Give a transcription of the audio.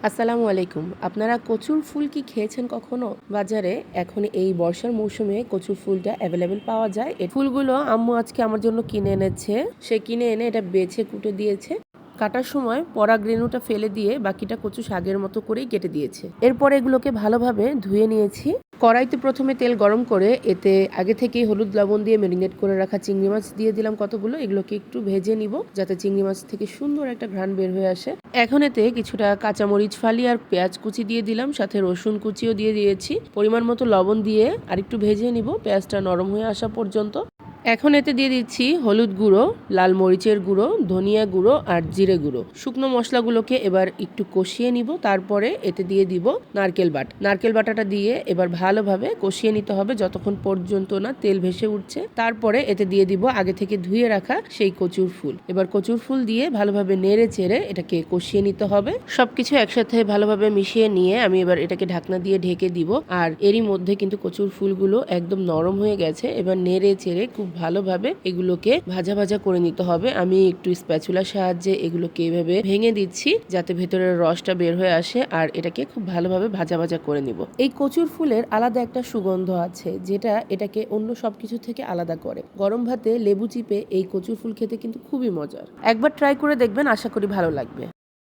আসসালামু আলাইকুম। আপনারা কচুর ফুল কি খেয়েছেন কখনো? বাজারে এখন এই বর্ষার মৌসুমে কচুর ফুলটা অ্যাভেলেবেল পাওয়া যায়। এই ফুলগুলো আম্মু আজকে আমার জন্য কিনে এনেছে। সে কিনে এনে এটা বেছে কুটে দিয়েছে। কাটার সময় পরাগ রেণুটা ফেলে দিয়ে বাকিটা কচু শাকের মতো করেই কেটে দিয়েছে। এরপর এগুলোকে ভালোভাবে ধুয়ে নিয়েছি। কড়াইতে প্রথমে তেল গরম করে এতে আগে থেকেই হলুদ লবণ দিয়ে ম্যারিনেট করে রাখা চিংড়ি মাছ দিয়ে দিলাম কতগুলো। এগুলোকে একটু ভেজে নিব যাতে চিংড়ি মাছ থেকে সুন্দর একটা ঘ্রাণ বের হয়ে আসে। এখন এতে কিছুটা কাঁচামরিচ ফালি আর পেঁয়াজ কুচি দিয়ে দিলাম, সাথে রসুন কুচিও দিয়ে দিয়েছি। পরিমাণ মতো লবণ দিয়ে আর একটু ভেজে নিব পেঁয়াজটা নরম হয়ে আসা পর্যন্ত। এখন এতে দিয়ে দিচ্ছি হলুদ গুঁড়ো, লাল মরিচের গুঁড়ো, ধনিয়া গুঁড়ো আর জিরে গুঁড়ো। শুকনো মশলাগুলোকে এবার একটু কষিয়ে নিব। তারপরে এতে দিয়ে দিব নারকেল বাটাটা দিয়ে এবার ভালোভাবে কষিয়ে নিতে হবে যতক্ষণ পর্যন্ত না তেল ভেসে উঠছে। তারপরে এতে দিয়ে দিব আগে থেকে ধুয়ে রাখা সেই কচুর ফুল। এবার কচুর ফুল দিয়ে ভালোভাবে নেড়ে চেড়ে এটাকে কষিয়ে নিতে হবে। সবকিছু একসাথে ভালোভাবে মিশিয়ে নিয়ে আমি এবার এটাকে ঢাকনা দিয়ে ঢেকে দিব। আর এরই মধ্যে কিন্তু কচুর ফুলগুলো একদম নরম হয়ে গেছে। এবার নেড়ে চেড়ে খুব ভালোভাবে এগুলোকে ভাজা ভাজা করে নিতে হবে। আমি একটু স্প্যাচুলার সাহায্যে এগুলোকে এইভাবে ভেঙে দিচ্ছি যাতে ভেতরের রসটা বের হয়ে আসে, আর এটাকে খুব ভালোভাবে ভাজা ভাজা করে নিব। এই কচুর ফুলের আলাদা একটা সুগন্ধ আছে যেটা এটাকে অন্য সবকিছু থেকে আলাদা করে। গরম ভাতে লেবু চিপে এই কচুর ফুল খেতে কিন্তু খুবই মজার। একবার ট্রাই করে দেখবেন, আশা করি ভালো লাগবে।